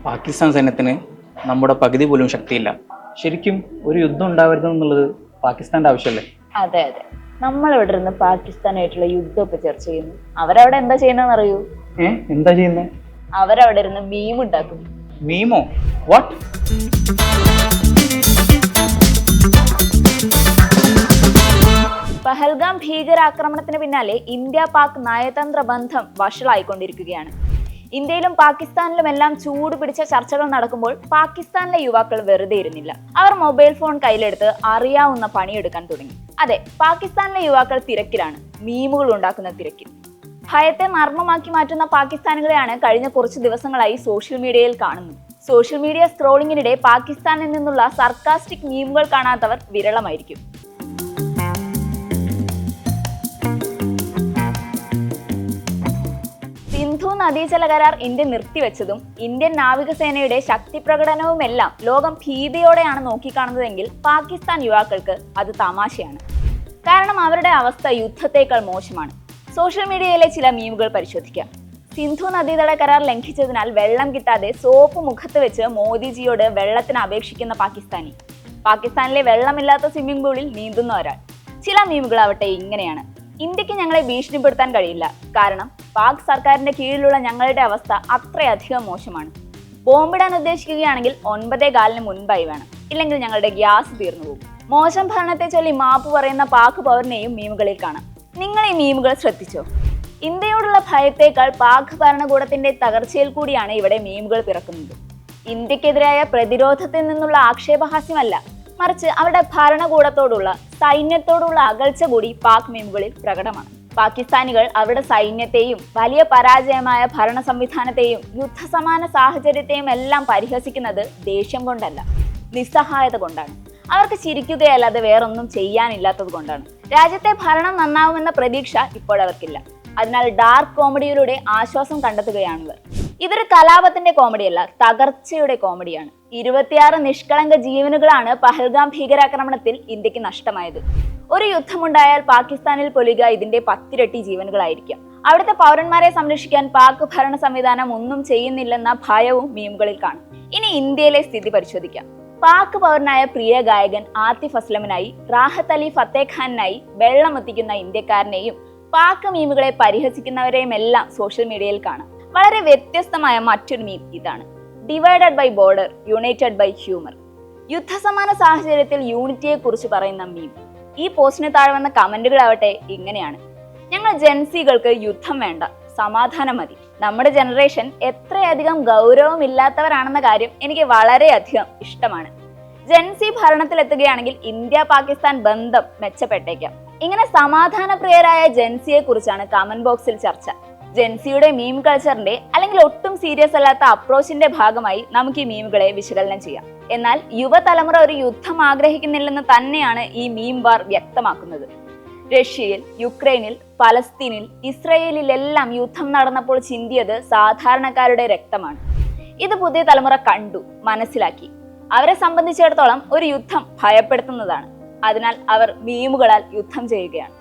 പാകിസ്ഥാൻ സൈന്യത്തിന് നമ്മുടെ പകുതി പോലും ശക്തിയില്ല. ശരിക്കും ഒരു യുദ്ധം ഉണ്ടാവരുത് എന്നുള്ളത് പാകിസ്ഥാന്റെ ആവശ്യമല്ലേ? അതെ അതെ, നമ്മൾ ഇവിടെ ഇരുന്ന് പാകിസ്ഥാനായിട്ടുള്ള യുദ്ധമൊക്കെ ചർച്ച ചെയ്യുന്നു. അവരവിടെ എന്താ ചെയ്യുന്നതെന്ന് അറിയൂ? എന്താ ചെയ്യുന്നത്? അവരവിടെ ഇരുന്ന് മീം ഉണ്ടാക്കും. മീമോ? വാട്ട്? പഹൽഗാം ഭീകരാക്രമണത്തിന് പിന്നാലെ ഇന്ത്യ പാക് നയതന്ത്ര ബന്ധം വഷളായിക്കൊണ്ടിരിക്കുകയാണ്. ഇന്ത്യയിലും പാകിസ്ഥാനിലും എല്ലാം ചൂട് പിടിച്ച ചർച്ചകൾ നടക്കുമ്പോൾ പാകിസ്ഥാനിലെ യുവാക്കൾ വെറുതെ ഇരുന്നില്ല. അവർ മൊബൈൽ ഫോൺ കയ്യിലെടുത്ത് അറിയാവുന്ന പണിയെടുക്കാൻ തുടങ്ങി. അതെ, പാകിസ്ഥാനിലെ യുവാക്കൾ തിരക്കിലാണ്, മീമുകൾ ഉണ്ടാക്കുന്ന തിരക്കിൽ. ഭയത്തെ മർമ്മമാക്കി മാറ്റുന്ന പാകിസ്ഥാനികളെയാണ് കഴിഞ്ഞ കുറച്ച് ദിവസങ്ങളായി സോഷ്യൽ മീഡിയയിൽ കാണുന്നത്. സോഷ്യൽ മീഡിയ സ്ക്രോളിങ്ങിനിടെ പാകിസ്ഥാനിൽ നിന്നുള്ള സർക്കാസ്റ്റിക് മീമുകൾ കാണാത്തവർ വിരളമായിരിക്കും. സിന്ധു നദീജല കരാർ ഇന്ത്യ നിർത്തിവെച്ചതും ഇന്ത്യൻ നാവികസേനയുടെ ശക്തി പ്രകടനവുമെല്ലാം ലോകം ഭീതിയോടെയാണ് നോക്കിക്കാണുന്നതെങ്കിൽ പാകിസ്ഥാൻ യുവാക്കൾക്ക് അത് തമാശയാണ്. കാരണം അവരുടെ അവസ്ഥ യുദ്ധത്തേക്കാൾ മോശമാണ്. സോഷ്യൽ മീഡിയയിലെ ചില മീമുകൾ പരിശോധിക്കാം. സിന്ധു നദീതട കരാർ ലംഘിച്ചതിനാൽ വെള്ളം കിട്ടാതെ സോപ്പ് മുഖത്ത് വെച്ച് മോദിജിയോട് വെള്ളത്തിന് അപേക്ഷിക്കുന്ന പാകിസ്ഥാനി. പാകിസ്ഥാനിലെ വെള്ളമില്ലാത്ത സ്വിമ്മിംഗ് പൂളിൽ നീന്തുന്ന ഒരാൾ. ചില മീമുകളാവട്ടെ ഇങ്ങനെയാണ്: ഇന്ത്യക്ക് ഞങ്ങളെ ഭീഷണിപ്പെടുത്താൻ കഴിയില്ല, കാരണം പാക് സർക്കാരിന്റെ കീഴിലുള്ള ഞങ്ങളുടെ അവസ്ഥ അത്രയധികം മോശമാണ്. ബോംബിടാൻ ഉദ്ദേശിക്കുകയാണെങ്കിൽ 9:15 മുൻപായി വേണം, ഇല്ലെങ്കിൽ ഞങ്ങളുടെ ഗ്യാസ് തീർന്നു പോകും. മോശം ഭരണത്തെ ചൊല്ലി മാപ്പ് പറയുന്ന പാക് പൗരനെയും മീമുകളിൽ കാണാം. നിങ്ങൾ ഈ മീമുകൾ ശ്രദ്ധിച്ചോ? ഇന്ത്യയോടുള്ള ഭയത്തേക്കാൾ പാക് ഭരണകൂടത്തിന്റെ തകർച്ചയിൽ കൂടിയാണ് ഇവിടെ മീമുകൾ പിറക്കുന്നത്. ഇന്ത്യക്കെതിരായ പ്രതിരോധത്തിൽ നിന്നുള്ള ആക്ഷേപഹാസ്യമല്ല, മറിച്ച് അവരുടെ ഭരണകൂടത്തോടുള്ള, സൈന്യത്തോടുള്ള അകൽച്ച കൂടി പാക് മീമുകളിൽ പ്രകടമാണ്. പാകിസ്ഥാനികൾ അവരുടെ സൈന്യത്തെയും വലിയ പരാജയമായ ഭരണ സംവിധാനത്തെയും യുദ്ധസമാന സാഹചര്യത്തെയും എല്ലാം പരിഹസിക്കുന്നത് ദേഷ്യം കൊണ്ടല്ല, നിസ്സഹായത കൊണ്ടാണ്. അവർക്ക് ചിരിക്കുകയല്ലാതെ വേറൊന്നും ചെയ്യാനില്ലാത്തത് കൊണ്ടാണ്. രാജ്യത്തെ ഭരണം നന്നാവുമെന്ന പ്രതീക്ഷ ഇപ്പോഴവർക്കില്ല. അതിനാൽ ഡാർക്ക് കോമഡിയിലൂടെ ആശ്വാസം കണ്ടെത്തുകയാണിവർ. ഇതൊരു കലാപത്തിന്റെ കോമഡിയല്ല, തകർച്ചയുടെ കോമഡിയാണ്. 26 നിഷ്കളങ്ക ജീവനുകളാണ് പഹൽഗാം ഭീകരാക്രമണത്തിൽ ഇന്ത്യക്ക് നഷ്ടമായത്. ഒരു യുദ്ധമുണ്ടായാൽ പാകിസ്ഥാനിൽ പൊലിയുക ഇതിന്റെ 10 ഇരട്ടി ജീവനുകളായിരിക്കാം. അവിടുത്തെ പൗരന്മാരെ സംരക്ഷിക്കാൻ പാക് ഭരണ സംവിധാനം ഒന്നും ചെയ്യുന്നില്ലെന്ന ഭയവും മീമുകളിൽ കാണും. ഇനി ഇന്ത്യയിലെ സ്ഥിതി പരിശോധിക്കാം. പാക് പൗരനായ പ്രിയ ഗായകൻ ആതിഫ് അസ്ലമിനായി, റാഹത്ത് അലി ഫത്തേ ഖാനായി വെള്ളം എത്തിക്കുന്ന ഇന്ത്യക്കാരനെയും പാക് മീമുകളെ പരിഹസിക്കുന്നവരെയും എല്ലാം സോഷ്യൽ മീഡിയയിൽ കാണാം. വളരെ വ്യത്യസ്തമായ മറ്റൊരു മീം ഇതാണ്: divided by border, united by humour. യുദ്ധസമാന സാഹചര്യത്തിൽ യൂണിറ്റിയെ കുറിച്ച് പറയുന്ന മീം. ഈ പോസ്റ്റിന് താഴെ വന്ന കമന്റുകളാവട്ടെ ഇങ്ങനെയാണ്: ഞങ്ങൾ ജെൻസികൾക്ക് യുദ്ധം വേണ്ട, സമാധാനം മതി. നമ്മുടെ ജനറേഷൻ എത്രയധികം ഗൗരവമില്ലാത്തവരാണെന്ന കാര്യം എനിക്ക് വളരെയധികം ഇഷ്ടമാണ്. ജെൻസി ഭരണത്തിലെത്തുകയാണെങ്കിൽ ഇന്ത്യ പാകിസ്ഥാൻ ബന്ധം മെച്ചപ്പെട്ടേക്കാം. ഇങ്ങനെ സമാധാനപ്രിയരായ ജെൻസിയെ കുറിച്ചാണ് കമന്റ് ബോക്സിൽ ചർച്ച. ജെൻസിയുടെ മീം കൾച്ചറിന്റെ അല്ലെങ്കിൽ ഒട്ടും സീരിയസ് അല്ലാത്ത അപ്രോച്ചിന്റെ ഭാഗമായി നമുക്ക് ഈ മീമുകളെ വിശകലനം ചെയ്യാം. എന്നാൽ യുവതലമുറ ഒരു യുദ്ധം ആഗ്രഹിക്കുന്നില്ലെന്ന് തന്നെയാണ് ഈ മീം വാർ വ്യക്തമാക്കുന്നത്. റഷ്യയിൽ, യുക്രൈനിൽ, പലസ്തീനിൽ, ഇസ്രയേലിലെല്ലാം യുദ്ധം നടന്നപ്പോൾ ചിന്തിയത് സാധാരണക്കാരുടെ രക്തമാണ്. ഇത് പുതിയ തലമുറ കണ്ടു, മനസ്സിലാക്കി. അവരെ സംബന്ധിച്ചിടത്തോളം ഒരു യുദ്ധം ഭയപ്പെടുത്തുന്നതാണ്. അതിനാൽ അവർ മീമുകളാൽ യുദ്ധം ചെയ്യുകയാണ്.